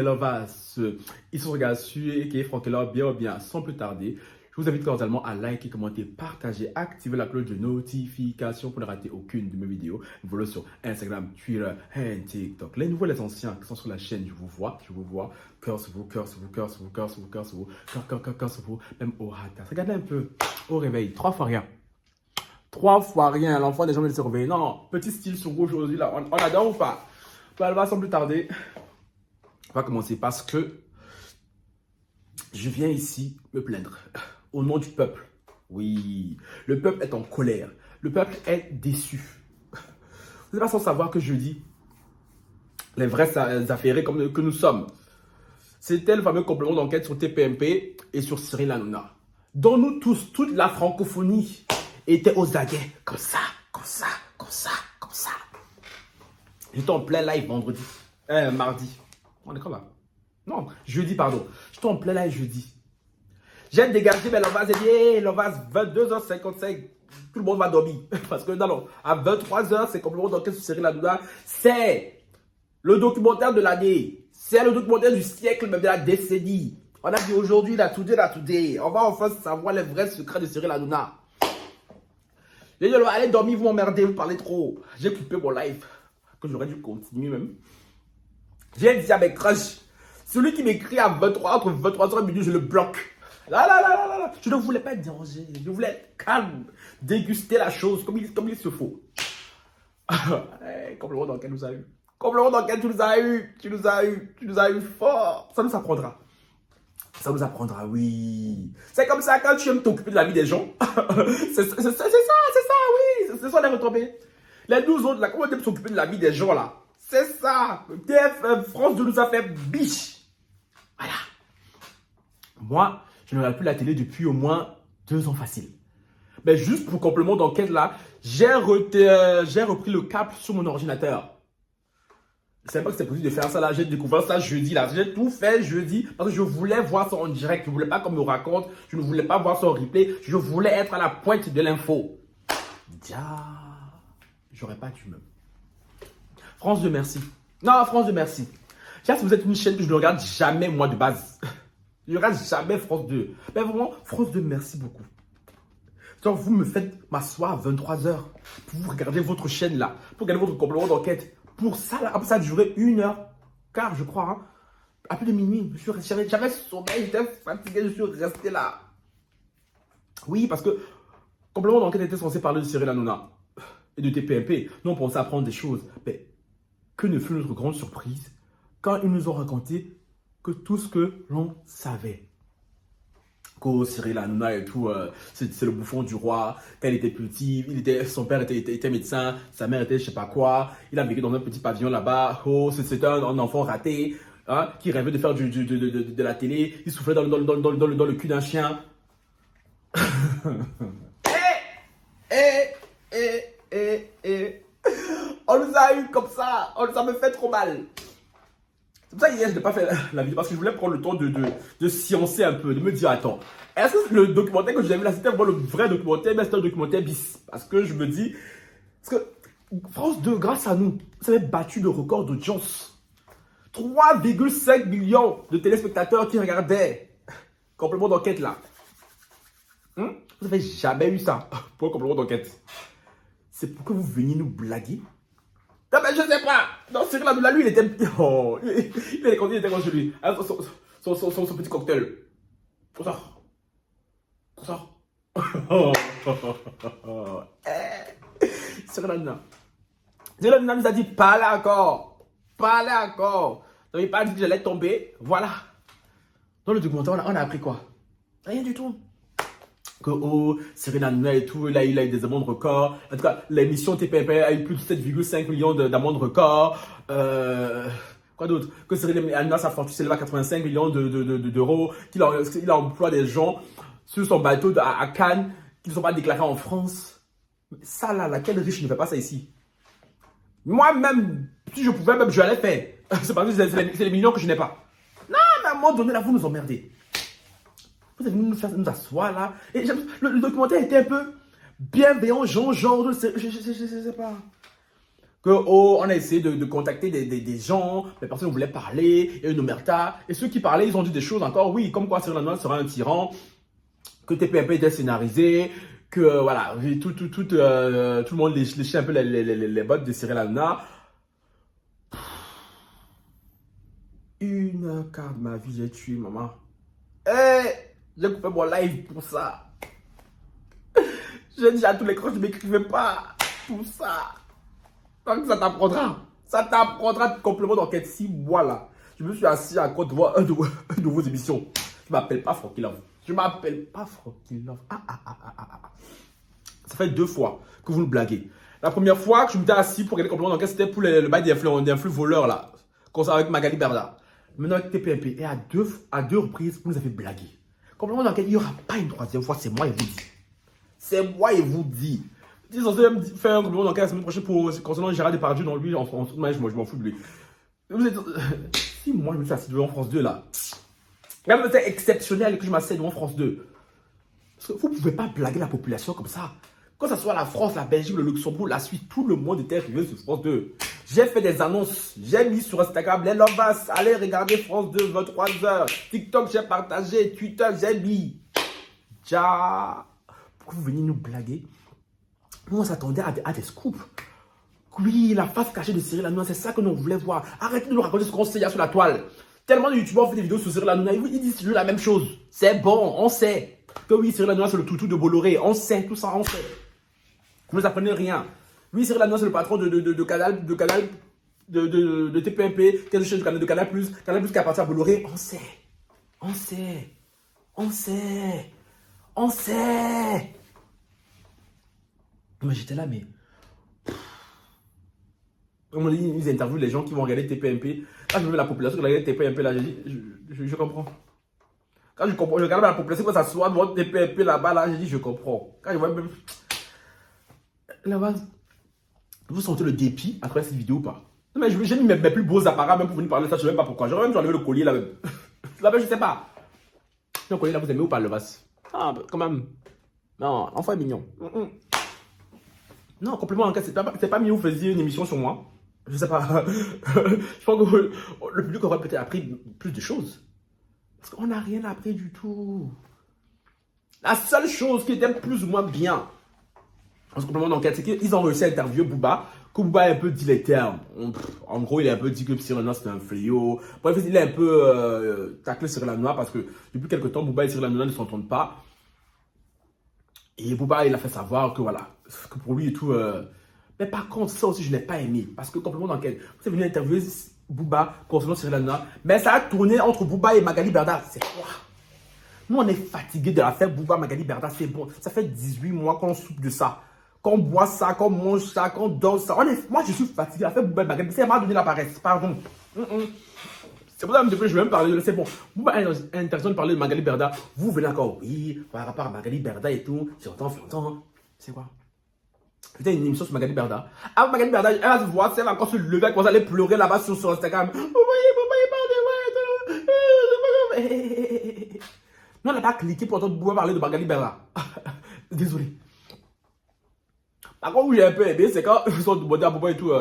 Lovas. Ils se regardent sur et Franck Love, bien, sans plus tarder. Je vous invite cordialement à liker, commenter, partager, activer la cloche de notification pour ne rater aucune de mes vidéos. Voilà sur Instagram, Twitter et TikTok. Les nouveaux, les anciens qui sont sur la chaîne, je vous vois. Cœur sur vous, cœur sur vous, cœur sur vous, cœur sur vous, cœur sur vous, cœur sur vous, même au ratas. Regardez un peu au réveil, 3 fois rien. 3 fois rien, l'enfant des gens veulent se réveiller. Non, petit style sur vous aujourd'hui là, on adore ou pas? Bah, sans plus tarder, on va commencer parce que je viens ici me plaindre au nom du peuple. Oui, le peuple est en colère, le peuple est déçu. Vous n'êtes pas sans savoir que jeudi, les vrais affairés comme que nous sommes, c'était le fameux complément d'enquête sur TPMP et sur Cyril Hanouna, dont nous tous, toute la francophonie était aux aguets, comme ça. J'étais en plein live mardi. On est quand là? Non, jeudi, pardon. J'étais en plein live jeudi. J'ai dégagé, mais Lovas est Lovas, 22h55. Tout le monde va dormir. Parce que non, à 23h, c'est complètement d'enquête sur Cyril Hanouna. C'est le documentaire de l'année. C'est le documentaire du siècle, même de la décennie. On a dit aujourd'hui, la today. On va enfin savoir les vrais secrets de Cyril Hanouna. J'ai dit, allez dormir, vous m'emmerdez, vous parlez trop. J'ai coupé mon live, que j'aurais dû continuer même. J'ai dit à mes crushs, celui qui m'écrit à 23, entre 23h et minuit, je le bloque. Là. Je ne voulais pas être dérangé, je voulais être calme, déguster la chose comme il se faut. Complètement d'enquête nous a eu. Complètement d'enquête, tu nous as eu fort. Ça nous apprendra. Ça nous apprendra, oui. C'est comme ça quand tu aimes t'occuper de la vie des gens. c'est ça, oui. C'est ça les retombées. Les 12 autres, là, comment on aime s'occuper de la vie des gens, là? C'est ça. TF France 2 nous a fait biche. Voilà. Moi, je ne regarde plus la télé depuis au moins 2 ans facile. Mais juste pour complément d'enquête, là, j'ai repris le cap sur mon ordinateur. Je ne savais pas que c'était possible de faire ça là. J'ai découvert ça jeudi là. J'ai tout fait jeudi parce que je voulais voir ça en direct. Je ne voulais pas qu'on me raconte. Je ne voulais pas voir ça en replay. Je voulais être à la pointe de l'info. J'aurais pas dû même. France 2, merci. Non, France 2, merci. Si vous êtes une chaîne que je ne regarde jamais moi de base. Je ne regarde jamais France 2. Mais vraiment, France 2, merci beaucoup. Donc, vous me faites m'asseoir à 23h pour vous regarder votre chaîne là. Pour regarder votre complément d'enquête. Pour ça, là, après ça a duré 1h15, je crois. Hein. À plus de minuit. J'avais sommeil, j'étais fatigué, je suis resté là. Oui, parce que complément d'enquête était censé parler de Cyril Hanouna et de TPMP. Nous, on pensait apprendre des choses. Mais que ne fut notre grande surprise quand ils nous ont raconté que tout ce que l'on savait. Que Cyril Hanouna et tout, c'est le bouffon du roi. Quand il était petit, son père était médecin, sa mère était je sais pas quoi. Il a vécu dans un petit pavillon là-bas. Oh, c'était un enfant raté, hein, qui rêvait de faire de la télé. Il soufflait dans le cul d'un chien. On nous a eu comme ça. Ça me fait trop mal. C'est pour ça hier, je n'ai pas fait la vidéo parce que je voulais prendre le temps de sciencer un peu, de me dire, attends, est-ce que le documentaire que j'ai vu là, c'était vraiment le vrai documentaire, mais c'était un documentaire bis? Parce que je me dis, parce que France 2, grâce à nous, ça avait battu le record d'audience. 3,5 millions de téléspectateurs qui regardaient complément d'enquête là. Vous n'avez jamais eu ça pour un complément d'enquête. C'est pour que vous veniez nous blaguer. Non, mais je sais pas. Non, Cyril Hanouna, lui, il était. Oh, il était comme chez lui. Son petit cocktail. Comme ça. Cyril Hanouna. Cyril Hanouna nous a dit, parlez encore. Vous n'avez pas dit que j'allais tomber. Voilà. Dans le documentaire, on a appris quoi? Rien du tout. Que Cyril Hanouna et tout, là, il a eu des amendes records. En tout cas, l'émission TPP a eu plus de 7,5 millions d'amendes records. Quoi d'autre? Que Cyril Hanouna, sa fortune s'élève à 85 millions d'euros. Qu'il a employé des gens sur son bateau à Cannes qui ne sont pas déclarés en France. Ça, là, quel riche ne fait pas ça ici? Moi-même, si je pouvais, même, je l'allais faire. C'est parce que c'est les millions que je n'ai pas. Non, mais à un moment donné, là, vous nous emmerdez. Vous avez nous asseoir là. Et le documentaire était un peu bienveillant, genre, je sais pas. Que, oh, on a essayé de contacter des gens, les personnes voulaient parler, et une omerta. Et ceux qui parlaient, ils ont dit des choses encore, oui, comme quoi Cyril Hanouna sera un tyran, que TPMP était scénarisé, que voilà, tout le monde léchait un peu les bottes de Cyril Hanouna. Une carte de ma vie, j'ai tué maman. J'ai coupé mon live pour ça. J'ai dit à tous les crocs, je ne m'écrivais pas pour ça. Donc ça t'apprendra. Ça t'apprendra complètement d'enquête. 6 mois là. Je me suis assis à Côte d'Ivoire, une de vos émissions. Je ne m'appelle pas Francky Love. Je ne m'appelle pas Francky Love. Ça fait 2 fois que vous nous blaguez. La première fois que je m'étais assis pour regarder complètement d'enquête, c'était pour le bail des flux voleurs là. Comme ça avec Magali Berda. Maintenant avec TPMP. Et à deux reprises, vous nous avez blagué. Complètement d'enquête, il n'y aura pas une 3e fois. C'est moi et vous dis. C'est moi et vous dis. Ils sont censés même faire un complètement d'enquête la semaine prochaine concernant Gérard Depardieu. Non, lui, moi, je m'en fous de lui. Si moi, je me suis assis devant France 2 là. Même c'est exceptionnel que je m'assieds devant France 2. Parce que vous ne pouvez pas blaguer la population comme ça. Que ce soit la France, la Belgique, le Luxembourg, la Suisse, tout le monde était arrivé sur France 2. J'ai fait des annonces. J'ai mis sur Instagram, les Lovas, allez regarder France 2, 23h. TikTok, j'ai partagé. Twitter, j'ai mis. Ja. Pourquoi vous venez nous blaguer? Nous, on s'attendait à des scoops. Oui, la face cachée de Cyril Hanouna, c'est ça que nous voulons voir. Arrêtez de nous raconter ce qu'on sait sur la toile. Tellement de youtubeurs font des vidéos sur Cyril Hanouna, ils disent toujours la même chose. C'est bon, on sait. Que oui, Cyril Hanouna, c'est le toutou de Bolloré. On sait, tout ça, on sait. Vous ne apprenez rien. Oui, Cyril Hanouna, c'est le patron de Canal, de TPMP, qui est de Canal Plus qui appartient à Bolloré. On sait. On sait. On sait. On sait. Mais j'étais là, mais... Comme on dit, ils interviewent les gens qui vont regarder TPMP. Quand je veux la population qui regarde TPMP, là, je comprends. Quand je comprends, je regarde la population qui s'assoit devant TPMP là-bas, là, je dis, je comprends. Quand je vois même... Là-bas, vous sentez le dépit à travers cette vidéo ou pas? Non, mais j'ai mis mes plus beaux appareils même pour venir parler de ça, je ne sais même pas pourquoi. J'aurais même enlevé le collier là-même. Là-bas, je sais pas. Le collier là, vous aimez ou pas le vas? Ah, quand même. Non, l'enfant est mignon. Non, complètement d'enquête, c'est pas mieux vous faisiez une émission sur moi. Je sais pas. Je pense que le public aurait peut-être appris plus de choses. Parce qu'on n'a rien appris du tout. La seule chose qui était plus ou moins bien, en ce complément d'enquête, c'est qu'ils ont réussi à interviewer Booba. Que Booba a un peu dit les termes. En gros, il a un peu dit que Cyril Hanouna c'était un fléau. Bref, il a un peu taclé Cyril Hanouna parce que depuis quelques temps, Booba et Cyril Hanouna ne s'entendent pas. Et Booba, il a fait savoir que voilà, que pour lui et tout. Mais par contre, ça aussi, je n'ai pas aimé. Parce que complètement d'enquête, vous êtes venu interviewer Booba concernant Cyril Hanouna. Mais ça a tourné entre Booba et Magali Berda. C'est quoi? Nous, on est fatigués de l'affaire Booba, Magali Berda. C'est bon. Ça fait 18 mois qu'on soupe de ça. Qu'on boit ça, qu'on mange ça, qu'on dort ça. Moi, je suis fatigué de l'affaire Booba et Magali. Ça m'a donné la paresse. Pardon. C'est pour ça que je vais même parler de... C'est bon. Booba a l'intention de parler de Magali Berda. Vous venez encore. Oui, par rapport à Magali Berda et tout. J'entends. C'est quoi? C'était une émission sur Magali Berda. Ah, Magali Berda, elle va se voir, elle va encore se lever, elle va aller pleurer là-bas sur Instagram. Non, elle n'a pas cliqué pour entendre Booba parler de Magali Berda. Désolé. Par contre, où j'ai un peu aimé, c'est quand ils sont demandés à Booba et tout.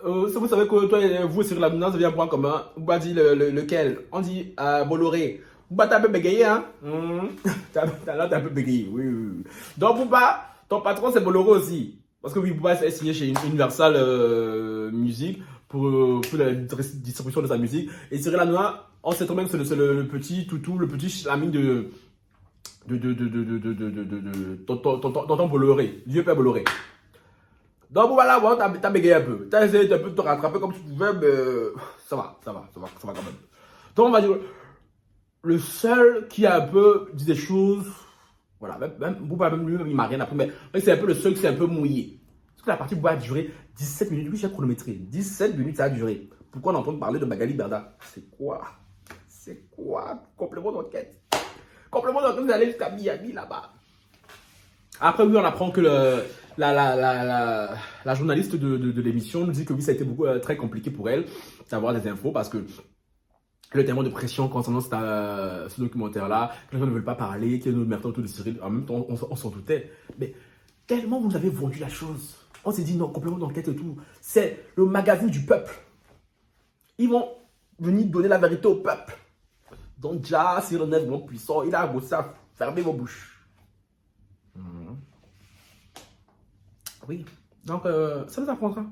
Vous savez que toi et vous, sur la menace, ça vient un point commun. Booba dit lequel? On dit Bolloré. Booba, t'as un peu bégayé, hein? T'as un peu bégayé, oui. Donc, Booba, ton patron, c'est Bolloré aussi. Parce que oui, Booba est signé chez Universal Music pour la distribution de sa musique. Et Cyril Hanouna, on sait trop bien que c'est le petit toutou, le petit ami de tonton Bolloré, vieux père Bolloré. Donc voilà, bon, t'as bégayé un peu. T'as essayé un peu de te rattraper comme tu pouvais, mais ça va quand même. Donc on va dire, le seul qui a un peu dit des choses... Voilà, même Booba, même lui, il m'a rien appris, mais c'est un peu le seul qui s'est un peu mouillé. Parce que la partie Booba a duré 17 minutes. Oui, j'ai chronométré. 17 minutes, ça a duré. Pourquoi on entend parler de Magali Berda? C'est quoi? Complément d'enquête. Vous allez jusqu'à Miami, là-bas. Après, oui, on apprend que la journaliste de l'émission nous dit que oui, ça a été très compliqué pour elle d'avoir des infos parce que le tellement de pression concernant ce documentaire-là, que les gens ne veulent pas parler, qu'il y a une autre merde autour de Cyril. En même temps, on s'en doutait. Mais tellement vous avez vendu la chose. On s'est dit non, complément d'enquête et tout. C'est le magazine du peuple. Ils vont venir donner la vérité au peuple. Donc déjà, Cyril Hanouna est vraiment puissant. Il a bossé à fermer vos bouches. Oui. Donc, ça nous apprendra.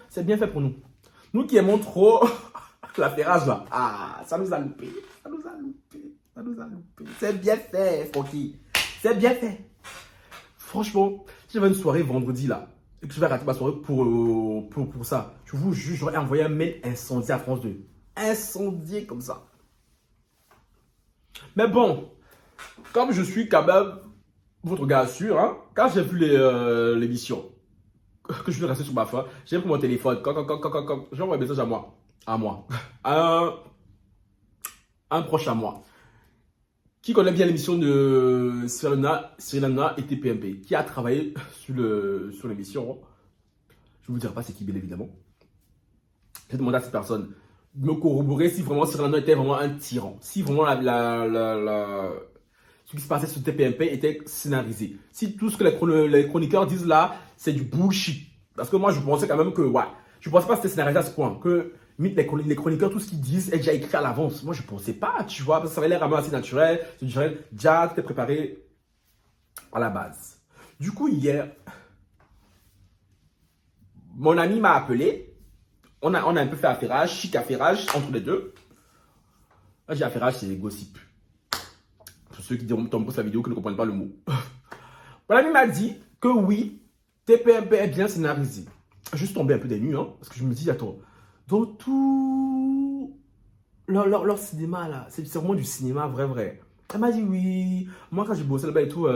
C'est bien fait pour nous. Nous qui aimons trop la ferrage là. Ah, ça nous a loupé. Ça nous a loupé. Ça nous a loupé. C'est bien fait, Francky. C'est bien fait. Franchement, si j'avais une soirée vendredi là, et que je vais rater ma soirée pour ça, je vous jure, j'aurais envoyé un mail incendié à France 2. Incendié comme ça. Mais bon, comme je suis quand même votre gars sûr, hein, quand j'ai vu l'émission, que je vais rester sur ma foi, j'ai pris mon téléphone, j'ai envoyé un message à moi, un proche à moi, qui connaît bien l'émission de Cyril Hanouna et TPMP, qui a travaillé sur l'émission. Je ne vous dirai pas c'est qui, bien évidemment. J'ai demandé à cette personne de me corroborer si vraiment Cyril Hanouna était vraiment un tyran, si vraiment ce qui se passait sur TPMP était scénarisé. Si tout ce que les chroniqueurs disent là, c'est du bullshit. Parce que moi, je pensais quand même que, ouais, je pensais pas que c'était scénarisé à ce point. Que les chroniqueurs, tout ce qu'ils disent est déjà écrit à l'avance. Moi, je pensais pas, tu vois, parce que ça avait l'air vraiment assez naturel. C'est naturel. Déjà, tout est préparé à la base. Du coup, hier, mon ami m'a appelé. On a un peu fait affairage, chic affairage entre les deux. Là, j'ai affairage, c'est gossip. Pour ceux qui tombent sur la vidéo qui ne comprennent pas le mot. Mon ami m'a dit que oui, TPMP est bien scénarisé. Juste tombé un peu des nues, hein, parce que je me dis, attends, dans tout leur cinéma là, c'est vraiment du cinéma vrai. Elle m'a dit oui. Moi, quand j'ai bossé là-bas et tout,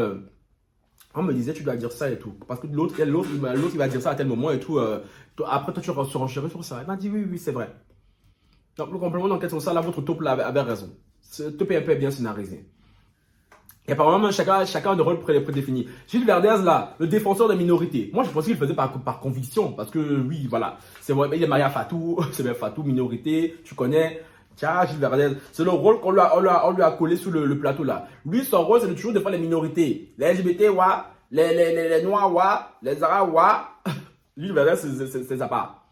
on me disait, tu dois dire ça et tout. Parce que l'autre, il va dire ça à tel moment et tout. Après, toi, tu surenchéris sur ça. Elle m'a dit oui, c'est vrai. Donc, le complément d'enquête sur ça, là, votre taupe avait raison. TPMP est bien scénarisé. Et apparemment, chacun a des rôles prédéfinis. Gilles Verdez, là, le défenseur des minorités. Moi, je pensais qu'il le faisait par conviction. Parce que, oui, voilà. C'est vrai, il est marié à Fatou. C'est bien Fatou, minorité. Tu connais. Tiens, Gilles Verdez. C'est le rôle qu'on lui a collé sur le plateau, là. Lui, son rôle, c'est de toujours défendre les minorités. Les LGBT, ouais. Les Noirs, ouais. Les Arabes, ouais. Gilles Verdez, c'est sa part.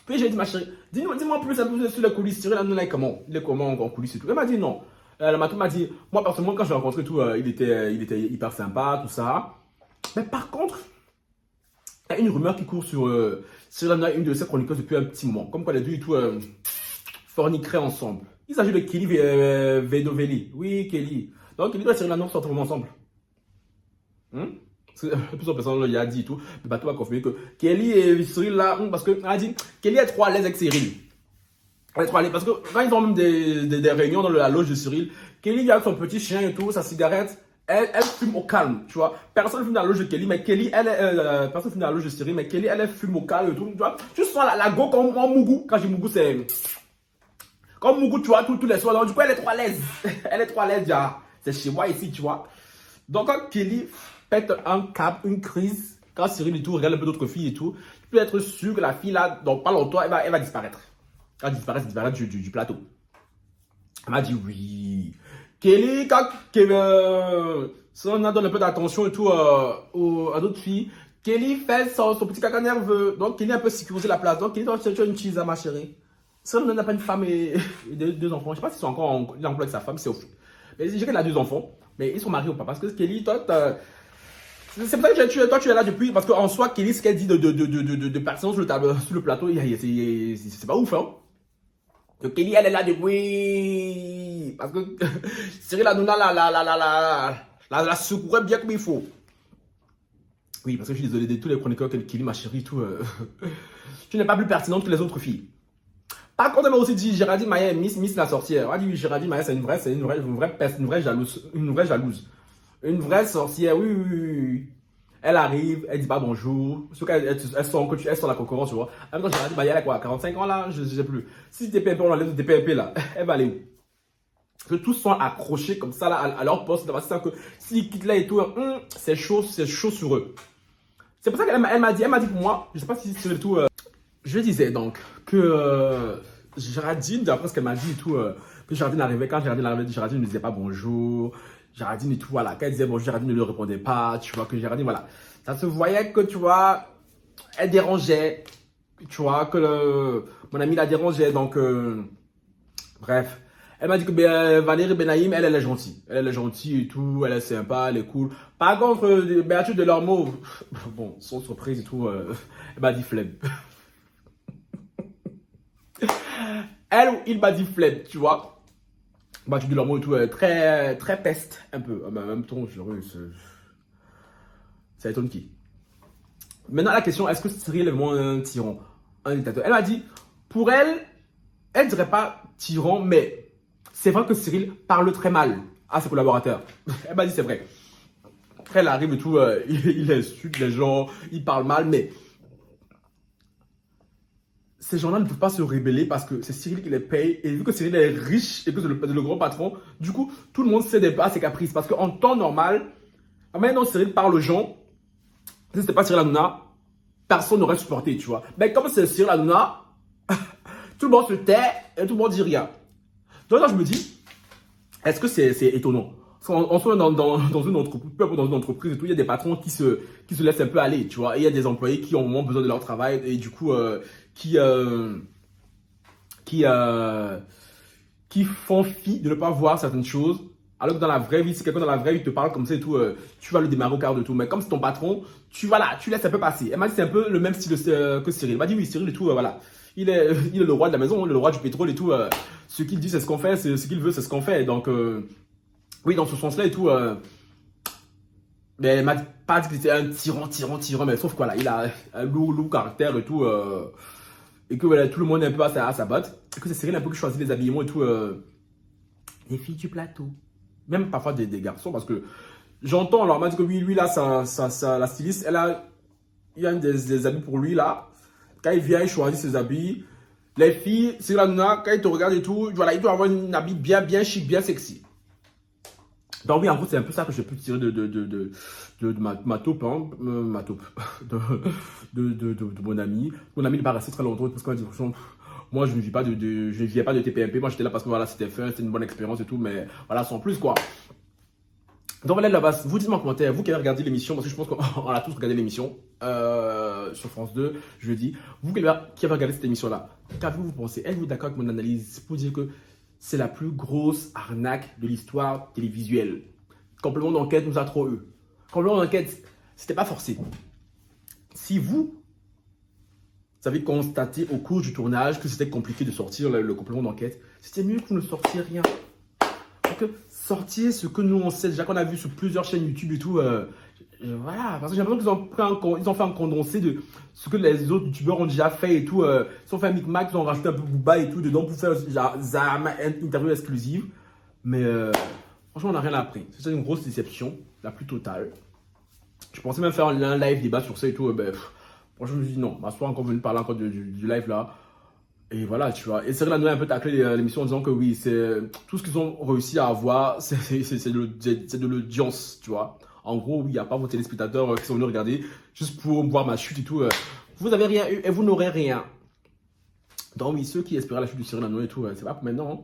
Puis j'ai dit, ma chérie, dis-moi plus sur les coulisses. Cyril Hanouna, il est comment en coulisses et tout. Elle m'a dit non. La matou m'a dit, moi personnellement, quand je l'ai rencontré, tout, il était hyper sympa, tout ça. Mais par contre, il y a une rumeur qui court sur une de ses chroniqueuses depuis un petit moment. Comme quoi les deux et tout forniqueraient ensemble. Il s'agit de Kelly Vedovelli. Oui, Kelly. Donc, Kelly et Cyril Hanouna sont vraiment ensemble. Plusieurs personnes il a dit et tout. Le bateau a confirmé que Kelly et Cyril là, parce que elle a dit, Kelly est trop à l'aise avec Cyril. Parce que quand ils ont même des réunions dans la loge de Cyril, Kelly vient avec son petit chien et tout, sa cigarette, elle fume au calme, tu vois. Personne fume dans la loge de Kelly, mais Kelly, personne fume dans la loge de Cyril, mais Kelly, elle fume au calme et tout, tu vois. Tu sens la go comme en Mougou. Quand j'ai Mougou, c'est comme Mougou, tu vois, tous les soirs. Donc, du coup, elle est trop à l'aise. Elle est trop à l'aise, déjà. C'est chez moi ici, tu vois. Donc, quand Kelly pète un câble, une crise, quand Cyril et tout regarde un peu d'autres filles et tout, tu peux être sûr que la fille là, dans pas longtemps, elle va disparaître. Elle disparaît du plateau. Elle m'a dit oui. Kelly, quand si on donne un peu d'attention et tout à d'autres filles, Kelly fait son petit caca nerveux. Donc Kelly a un peu sécurisé la place. Donc Kelly doit chercher une cheese à ma chérie. Si on n'a pas une femme et deux enfants, je ne sais pas s'ils sont encore en emploi avec sa femme, c'est au fond. Mais je dirais qu'elle a deux enfants, mais ils sont mariés ou pas. Parce que Kelly, toi, c'est pour ça que toi tu es là depuis. Parce qu'en soi, Kelly, ce qu'elle dit de personnes sur le plateau, c'est pas ouf, hein. Donc Kelly, elle est là depuis. Parce que Cyril Hanouna la secourait bien comme il faut. Oui, parce que je suis désolé de tous les chroniqueurs que Kelly, ma chérie, tout. Tu n'es pas plus pertinente que les autres filles. Par contre, elle m'a aussi dit Géraldine Maillet, Miss la sorcière. Elle a dit oui, Géraldine Maillet, c'est une vraie jalouse. Une vraie sorcière, oui. Elle arrive, elle dit pas bonjour. Sauf qu'elle sent la concurrence, tu vois. En même temps, Géraldine Maillet, elle a quoi, 45 ans là? Je sais plus. Si TPMP, on enlève TPMP là, elle va aller où? Parce que tous sont accrochés comme ça là, à leur poste. C'est ça que s'ils quittent là et tout, c'est chaud sur eux. C'est pour ça qu'elle m'a dit pour moi, je sais pas si c'est le tout. Je disais donc que Géraldine, d'après ce qu'elle m'a dit et tout, que Géraldine arrivait, quand Géraldine arrivait, Géraldine ne disait pas bonjour. Géraldine et tout, voilà. Quand elle disait bonjour, Géraldine ne lui répondait pas. Tu vois que Géraldine, voilà. Ça se voyait que, tu vois, elle dérangeait. Tu vois que mon ami la dérangeait. Donc, bref. Elle m'a dit que Valérie Benaïm, elle est gentille. Elle est gentille et tout. Elle est sympa, elle est cool. Par contre, Béatrice Delormeau, bon, sans surprise et tout, elle m'a dit flemme. Elle ou il m'a dit flemme, tu vois. Béatrice Delormeau et tout, très, très peste, un peu. En même temps, ça étonne qui? Maintenant, la question, est-ce que Cyril est vraiment un tyran, un dictateur? Elle m'a dit, pour elle, elle ne dirait pas tyran, mais c'est vrai que Cyril parle très mal à ses collaborateurs. Elle m'a dit, c'est vrai. Après, elle arrive et tout, il insulte les gens, il parle mal, mais ces gens-là ne peuvent pas se rébeller parce que c'est Cyril qui les paye. Et vu que Cyril est riche et que c'est le gros patron, du coup, tout le monde cède à ses caprices. Parce qu'en temps normal, la manière dont Cyril parle aux gens, si c'était pas Cyril Hanouna, personne n'aurait supporté, tu vois. Mais comme c'est Cyril Hanouna, tout le monde se tait et tout le monde dit rien. Donc là, je me dis, est-ce que c'est étonnant? En soi, dans une entreprise et tout, il y a des patrons qui se laissent un peu aller, tu vois. Et il y a des employés qui ont vraiment besoin de leur travail et du coup, qui font fi de ne pas voir certaines choses. Alors que dans la vraie vie, si quelqu'un dans la vraie vie te parle comme ça et tout, tu vas le démarrer au quart de tout. Mais comme c'est ton patron, tu laisses un peu passer. Elle m'a dit c'est un peu le même style que Cyril. Elle m'a dit oui, Cyril et tout, voilà. Il est le roi de la maison, le roi du pétrole et tout. Ce qu'il dit, c'est ce qu'on fait. Ce qu'il veut, c'est ce qu'on fait. Donc, oui, dans ce sens-là et tout. Mais elle m'a pas dit qu'il était un tyran. Mais sauf quoi, là, il a un lourd caractère et tout. Et que voilà, tout le monde est un peu à sa botte. Et que c'est Cyril un peu qui choisit les habillements et tout. Les filles du plateau. Même parfois des garçons, parce que j'entends, alors, on m'a dit que oui, lui, là, la styliste, il y a des habits pour lui, là. Quand il vient, il choisit ses habits. Les filles, c'est là, quand ils te regardent et tout, voilà, il doit avoir un habit bien chic, bien sexy. Donc oui, en gros, c'est un peu ça que j'ai pu tirer de ma taupe, hein, ma taupe, de mon ami. Mon ami n'est pas resté très longtemps parce qu'on a dit, moi, je ne vivais pas de TPMP. Moi, j'étais là parce que voilà, c'était fun, c'était une bonne expérience et tout, mais voilà, sans plus, quoi. Donc voilà, là-bas, vous dites-moi en commentaire, vous qui avez regardé l'émission, parce que je pense qu'on a tous regardé l'émission sur France 2, jeudi. Vous qui avez regardé cette émission-là, qu'avez-vous pensé? Êtes-vous d'accord avec mon analyse pour dire que c'est la plus grosse arnaque de l'histoire télévisuelle? Complément d'enquête nous a trop eu. Complément d'enquête, c'était pas forcé. Si vous avez constaté au cours du tournage que c'était compliqué de sortir le complément d'enquête, c'était mieux que vous ne sortiez rien. Que sortir ce que nous on sait déjà qu'on a vu sur plusieurs chaînes YouTube et tout, voilà, parce que j'ai l'impression qu'ils ont fait un condensé de ce que les autres youtubeurs ont déjà fait et tout, ils ont fait un micmac, ils ont rajouté un peu Booba et tout dedans pour faire une interview exclusive, mais franchement on n'a rien appris. C'est une grosse déception, la plus totale. Je pensais même faire un live débat sur ça et tout, franchement je me suis dit non, m'asseoir encore venu parler encore du live là. Et voilà, tu vois. Et Cyril Hanouna a un peu taclé l'émission en disant que oui, c'est tout ce qu'ils ont réussi à avoir, c'est de l'audience, tu vois. En gros, oui, il n'y a pas vos téléspectateurs qui sont venus regarder juste pour voir ma chute et tout. Vous n'avez rien eu et vous n'aurez rien. Donc oui, ceux qui espéraient la chute de Cyril Hanouna et tout, c'est pas pour maintenant. Hein.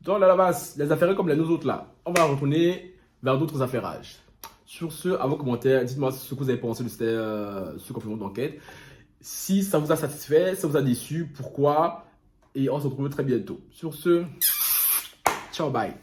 Donc là, base, les affaires comme nous autres là, on va retourner vers d'autres affairages. Sur ce, à vos commentaires, dites-moi ce que vous avez pensé de ce complément d'enquête. Si ça vous a satisfait, ça vous a déçu, pourquoi? Et on se retrouve très bientôt. Sur ce, ciao, bye.